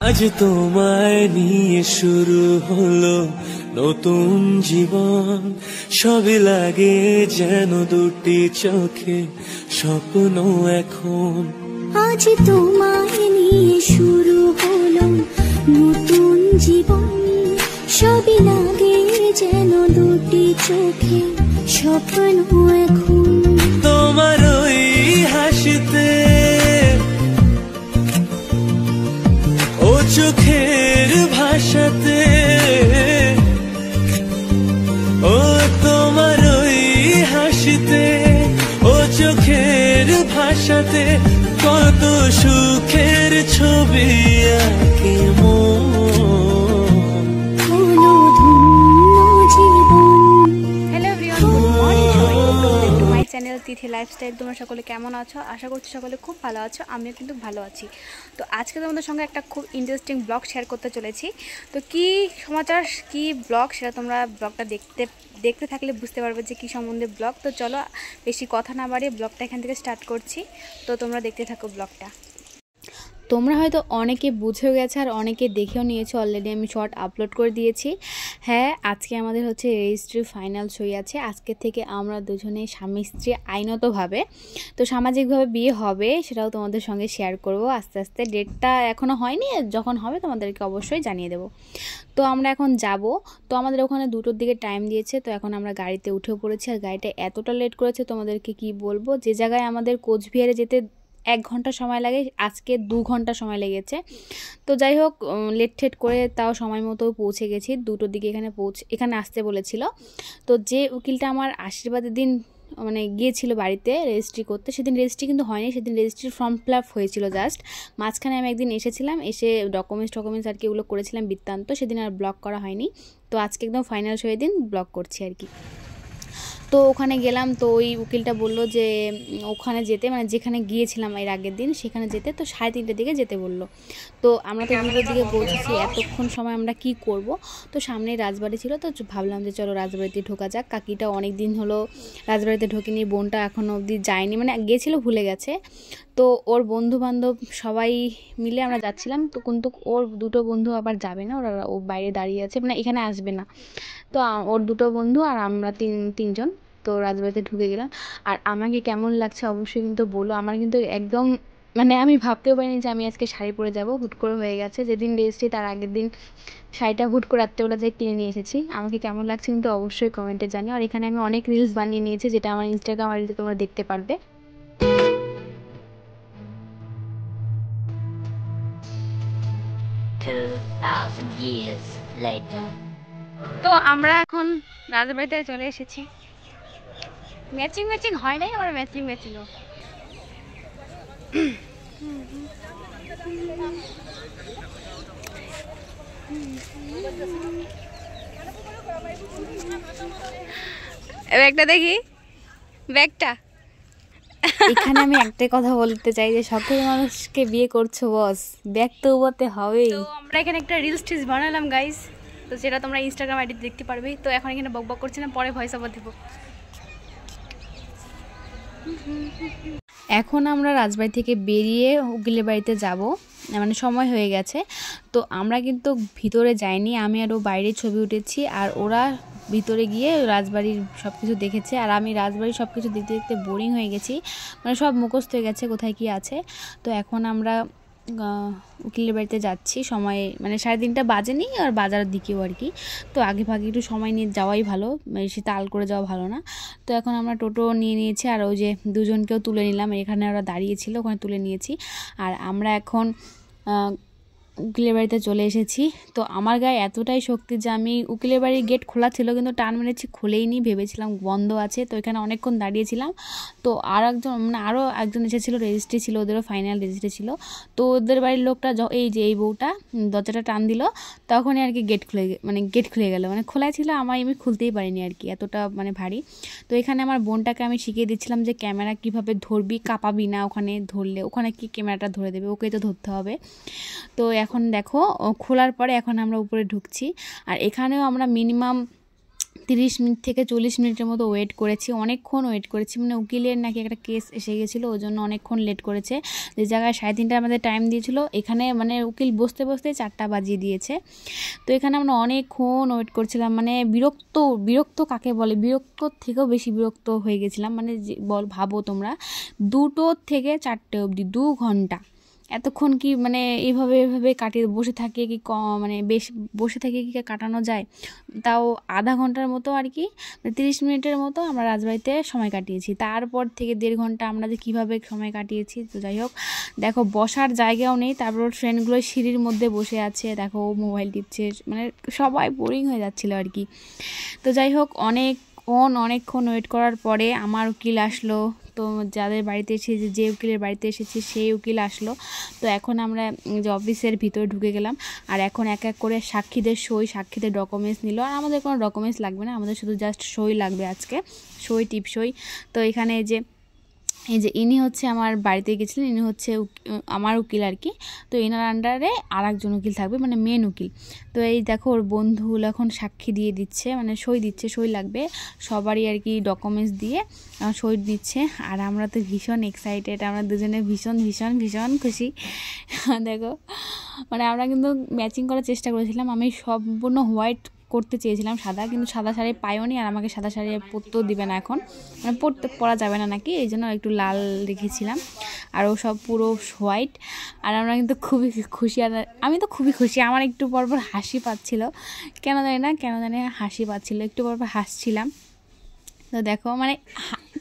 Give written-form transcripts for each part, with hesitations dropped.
আজ তোমায় নিয়ে শুরু হলো নতুন জীবন, সবই লাগে যেন দুটি চোখে স্বপ্ন এখন। আজ তোমায় নিয়ে শুরু হলো নতুন জীবন, সবই লাগে যেন দুটি চোখে স্বপ্ন এখন। তোমার ওই হাসিতে, ও চোখের ভাষাতে, ও তোমার ওই হাসিতে, ও চোখের ভাষাতে কত সুখের ছবি আঁকে মন। হলো ধন্য জীবন। হ্যালো এভরিওয়ান, গুড মর্নিং সবাইকে, welcome back to my channel Tithi lifestyle. তোমরা সকলে কেমন আছো? আশা করছি সকলে খুব ভালো আছো, আমিও কিন্তু ভালো আছি। তো আজকে তোমাদের সঙ্গে একটা খুব ইন্টারেস্টিং ব্লগ শেয়ার করতে চলেছি। তো কি সমাচার, কি ব্লগ, সেটা তোমরা ব্লগটা দেখতে থাকলে বুঝতে পারবে যে কী সম্বন্ধে ব্লগ। তো চলো বেশি কথা না বাড়িয়ে ব্লগটা এখান থেকে স্টার্ট করছি। তো তোমরা দেখতে থাকো ব্লগটা। তোমরা হয়তো অনেকে বুঝেও গেছে আর অনেকে দেখেও নিয়েছো, অলরেডি আমি শর্ট আপলোড করে দিয়েছি। হ্যাঁ, আজকে আমাদের হচ্ছে রেজিস্ট্রি ফাইনাল সই আছে। আজকে থেকে আমরা দুজনে স্বামী স্ত্রী আইনতভাবে, তো সামাজিকভাবে বিয়ে হবে, সেটাও তোমাদের সঙ্গে শেয়ার করব আস্তে আস্তে। ডেটটা এখনও হয়নি, যখন হবে তোমাদেরকে অবশ্যই জানিয়ে দেবো। তো আমরা এখন যাব। তো আমাদের ওখানে 2টোর দিকে টাইম দিয়েছে। তো এখন আমরা গাড়িতে উঠেও পড়েছি, আর গাড়িটা এতটা লেট করেছে তোমাদেরকে কি বলবো। যে জায়গায় আমাদের কোচবিহারে যেতে 1 ঘন্টা সময় লাগে, আজকে 2 ঘন্টা সময় লেগেছে। তো যাই হোক, লেট ঠেট করে তাও সময় মতো পৌঁছে গেছি। 2টোর দিকে এখানে আসতে বলেছিল। তো যে উকিলটা আমার আশীর্বাদের দিন মানে গিয়েছিল বাড়িতে রেজিস্ট্রি করতে, সেদিন রেজিস্ট্রি কিন্তু হয়নি, সেদিন রেজিস্ট্রির ফর্ম ফিল আপ হয়েছিল জাস্ট। মাঝখানে আমি একদিন এসেছিলাম, এসে ডকুমেন্টস আর কি ওগুলো করেছিলাম বৃত্তান্ত, সেদিন আর ব্লগ করা হয়নি। তো আজকে একদম ফাইনাল সই দিন ব্লগ করছি আর কি। তো ওখানে গেলাম। তো ওই উকিলটা বললো যে ওখানে যেতে, মানে যেখানে গিয়েছিলাম এর আগের দিন সেখানে যেতে, তো 3:30টার দিকে যেতে বললো। তো আমরা তো 2টোর দিকে পৌঁছেছি, এতক্ষণ সময় আমরা কি করব। তো সামনেই রাজবাড়ি ছিল, তো ভাবলাম যে চলো রাজবাড়িতে ঢোকা যাক। কাকিটা অনেক দিন হলো রাজবাড়িতে ঢোকেনি, বোনটা এখনও অবধি যায়নি, মানে গিয়েছিল ভুলে গেছে। তো ওর বন্ধু বান্ধব সবাই মিলে আমরা যাচ্ছিলাম। তো কিন্তু ওর 2টো বন্ধু আবার যাবে না, ও বাইরে দাঁড়িয়ে আছে, মানে এখানে আসবে না। তো ওর 2টো বন্ধু আর আমরা তিনজন তো রাজবাড়িতে ঢুকে গেলাম। আর আমাকে কেমন লাগছে অবশ্যই কিন্তু বলো। আমার কিন্তু একদম মানে আমি ভাবতেও পারিনি যে আমি আজকে শাড়ি পরে যাব, হুট করে হয়ে গেছে। যেদিন রেজিস্ট্রি তার আগের দিন শাড়িটা হুট করে রাত্রেবেলা যাই কিনে নিয়ে এসেছি। আমাকে কেমন লাগছে কিন্তু অবশ্যই কমেন্টে জানিও। আর এখানে আমি অনেক রিলস বানিয়ে নিয়েছি, যেটা আমার ইনস্টাগ্রাম আইডিতে তোমরা দেখতে পারবে। তো আমরা এখন রাজবাড়িতে চলে এসেছি। ম্যাচিং হয় নাই, আবার ম্যাচিংও। ব্যাগটা দেখি, ব্যাগটা। এখানে আমি একটাই কথা বলতে চাই যে শখের মানুষকে বিয়ে করছো বস, ব্যাগ তো উবাতে হবেই। তো আমরা এখানে একটা রিলস টিলস বানালাম গাইস, তো সেটা তোমরা ইনস্টাগ্রাম আইডিতে দেখতে পারবে। তো এখন এখানে বকবক করছি না, পরে ভয়েস ওভার দেবো। এখন আমরা রাজবাড়ি থেকে বেরিয়ে উকিলের বাড়িতে যাব, মানে সময় হয়ে গেছে। তো আমরা কিন্তু ভিতরে যাইনি, আমি আরও বাইরে ছবি উঠেছি, আর ওরা ভিতরে গিয়ে রাজবাড়ির সব কিছু দেখেছে। আর আমি রাজবাড়ির সব কিছু দেখতে দেখতে বোরিং হয়ে গেছি, মানে সব মুখস্থ হয়ে গেছে কোথায় কি আছে। তো এখন আমরা উকিলের বাড়িতে যাচ্ছি, সময় মানে 3:30টা বাজেনি, আর বাজার দিকেও আর কি। তো আগে ভাগে একটু সময় নিয়ে যাওয়াই ভালো, বেশি তাল করে যাওয়া ভালো না। তো এখন আমরা টোটো নিয়ে নিয়েছি, আর ওই যে 2জনকেও তুলে নিলাম, এখানে ওরা দাঁড়িয়েছিল ওখানে তুলে নিয়েছি। আর আমরা এখন উকিলের বাড়িতে চলে এসেছি। তো আমার গায়ে এতটাই শক্তি যে আমি উকিলের বাড়ির গেট খোলা ছিল কিন্তু টান মেরেছি, খুলেইনি, ভেবেছিলাম বন্ধ আছে। তো এখানে অনেকক্ষণ দাঁড়িয়েছিলাম। তো আরও একজন এসেছিলো, রেজিস্ট্রি ছিল, ওদেরও ফাইনাল রেজিস্ট্রি ছিল। তো ওদের বাড়ির লোকটা এই বউটা দরজাটা টান দিল, তখনই আর কি গেট খুলে গেল, মানে খোলা ছিল, আমি খুলতেই পারিনি আর কি, এতটা মানে ভারী। তো এখানে আমার বোনটাকে আমি শিখিয়ে দিচ্ছিলাম যে ক্যামেরা কীভাবে ধরবি, কাঁপাবি না, ওখানে ধরলে ওখানে কি ক্যামেরাটা ধরে দেবে, ওকেই তো ধরতে হবে। তো এখন দেখো খোলার পরে এখন আমরা উপরে ঢুকছি। আর এখানেও আমরা মিনিমাম 30 মিনিট থেকে 40 মিনিটের মতো ওয়েট করেছি, অনেকক্ষণ ওয়েট করেছি। মানে উকিলের নাকি একটা কেস এসে গেছিলো, ওই জন্য অনেকক্ষণ লেট করেছে। যে জায়গায় 3:30 আমাদের টাইম দিয়েছিল, এখানে মানে উকিল বসতে বসতে 4টা বাজিয়ে দিয়েছে। তো এখানে আমরা অনেকক্ষণ ওয়েট করছিলাম, মানে বিরক্ত কাকে বলে, বিরক্ত থেকেও বেশি বিরক্ত হয়ে গেছিলাম। মানে ভাবো তোমরা 2টো থেকে 4টে অবধি 2 ঘন্টা এতক্ষণ কি মানে এভাবে কাটিয়ে বসে থাকে কি মানে বেশ বসে থেকে কি কাটানো যায়? তাও আধা ঘন্টার মতো আর কি, 30 মিনিটের মতো আমরা রাজবাড়িতে সময় কাটিয়েছি। তারপর থেকে 1.5 ঘন্টা আমরা যে কীভাবে সময় কাটিয়েছি। তো যাই হোক, দেখো বসার জায়গাও নেই, তারপর ফ্রেন্ডগুলো সিঁড়ির মধ্যে বসে আছে, দেখো মোবাইল টিপছে, মানে সবাই বোরিং হয়ে যাচ্ছিলো আর কি। তো যাই হোক, অনেকক্ষণ ওয়েট করার পরে আমার উকিল আসলো। তো যাদের বাড়িতে এসেছি, যে উকিলের বাড়িতে এসেছি সেই উকিল আসলো। তো এখন আমরা যে অফিসের ভিতরে ঢুকে গেলাম, আর এখন এক এক করে সাক্ষীদের ডকুমেন্টস নিল। আর আমাদের কোনো ডকুমেন্টস লাগবে না, আমাদের শুধু জাস্ট সই লাগবে আজকে, টিপসই। তো এখানে এই যে ইনি হচ্ছে আমার বাড়িতে গেছিলেন, ইনি হচ্ছে আমার উকিল আর কি। তো এনার আন্ডারে আর একজন উকিল থাকবে, মানে মেন উকিল। তো এই দেখো ওর বন্ধুগুলো এখন সাক্ষী দিয়ে দিচ্ছে, মানে সই লাগবে সবারই আর কি, ডকুমেন্টস দিয়ে সই দিচ্ছে। আর আমরা তো ভীষণ এক্সাইটেড, আমরা দুজনে ভীষণ ভীষণ ভীষণ খুশি। দেখো মানে আমরা কিন্তু ম্যাচিং করার চেষ্টা করেছিলাম, আমি সম্পূর্ণ হোয়াইট করতে চেয়েছিলাম সাদা, কিন্তু সাদা শাড়ি পাইওনি, আর আমাকে সাদা শাড়ি পরতেও দিবে না এখন, মানে পরা যাবে না নাকি, এই জন্য একটু লাল রেখেছিলাম। আর ও সব পুরো হোয়াইট। আর আমরা কিন্তু খুবই খুশি, আর আমি তো খুবই খুশি। আমার একটু পরপর হাসি পাচ্ছিল, কেন জানি হাসি পাচ্ছিল, একটু পরপর হাসছিলাম। তো দেখো মানে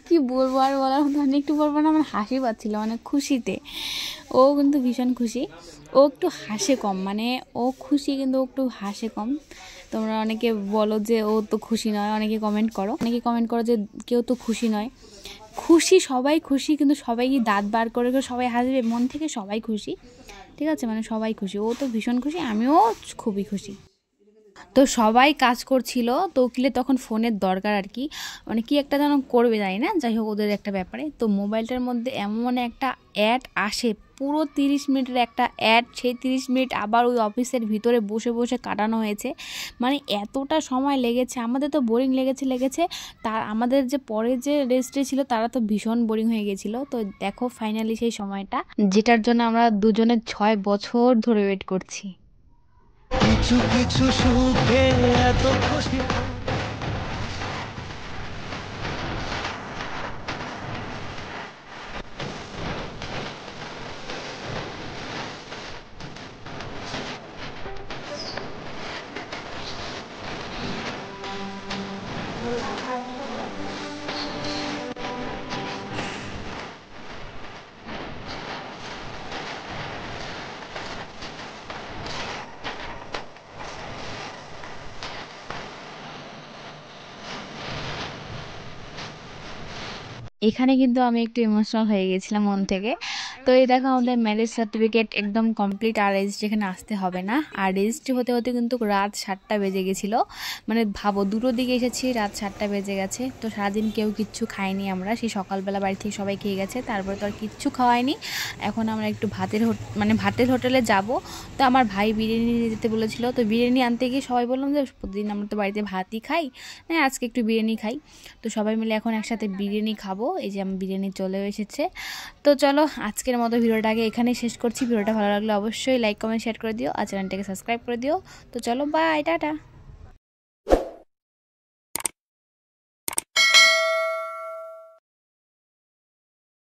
কি বলবো আর বলার মতো, মানে একটু পরপর না আমার হাসি পাচ্ছিল, মানে খুশিতে। ও কিন্তু ভীষণ খুশি, ও একটু হাসে কম, মানে ও খুশি কিন্তু ও একটু হাসে কম। তোমরা অনেকে বলো যে ও তো খুশি নয়, অনেকে কমেন্ট করো যে কেউ তো খুশি নয়। সবাই খুশি, কিন্তু সবাই দাঁত বার করে সবাই হাসবে, মন থেকে সবাই খুশি, ঠিক আছে? মানে সবাই খুশি, ও তো ভীষণ খুশি, আমিও খুবই খুশি। তো সবাই কাজ করছিল, তো উকিলের তখন ফোনের দরকার আর কি, মানে কি একটা যেন করবে জানি না, যাই হোক ওদের একটা ব্যাপারে। তো মোবাইলটার মধ্যে এমন একটা অ্যাড আসে, পুরো 30 মিনিটের একটা অ্যাড, সেই 30 মিনিট আবার ওই অফিসের ভিতরে বসে বসে কাটানো হয়েছে। মানে এতটা সময় লেগেছে, আমাদের তো বোরিং লেগেছে, তার আমাদের যে পরে যে রেস্টে ছিল তারা তো ভীষণ বোরিং হয়ে গেছিলো। তো দেখো ফাইনালি সেই সময়টা, যেটার জন্য আমরা দুজনে 6 বছর ধরে ওয়েট করছি। কিছু সুখে এত খুশি। এখানে কিন্তু আমি একটু ইমোশনাল হয়ে গেছিলাম মন থেকে। তো এই দেখো আমাদের ম্যারেজ সার্টিফিকেট একদম কমপ্লিট, আর রেজিস্ট্রি এখানে আসতে হবে না। আর রেজিস্ট্রি হতে হতে কিন্তু রাত 7টা বেজে গেছিলো, মানে ভাবো 2টোর দিকে এসেছি, রাত 7টা বেজে গেছে। তো সারাদিন কেউ কিচ্ছু খায়নি, আমরা সেই সকালবেলা বাড়ি থেকে সবাই খেয়ে গেছে, তারপরে তো আর কিচ্ছু খাওয়ায়নি। এখন আমরা একটু ভাতের হোটেলে যাব। তো আমার ভাই বিরিয়ানি নিয়ে যেতে বলেছিল, তো বিরিয়ানি আনতে গিয়ে সবাই বললাম যে প্রতিদিন আমরা তো বাড়িতে ভাতই খাই, না আজকে একটু বিরিয়ানি খাই। তো সবাই মিলে এখন একসাথে বিরিয়ানি খাবো, এই যে আমার বিরিয়ানি চলেও এসেছে। তো চলো আজকের মতো ভিডিওটাকে এখানেই শেষ করছি। ভিডিওটা ভালো লাগলে অবশ্যই লাইক কমেন্ট শেয়ার করে দিও, আর চ্যানেলটাকে সাবস্ক্রাইব করে দিও। তো চলো বাই, টাটা।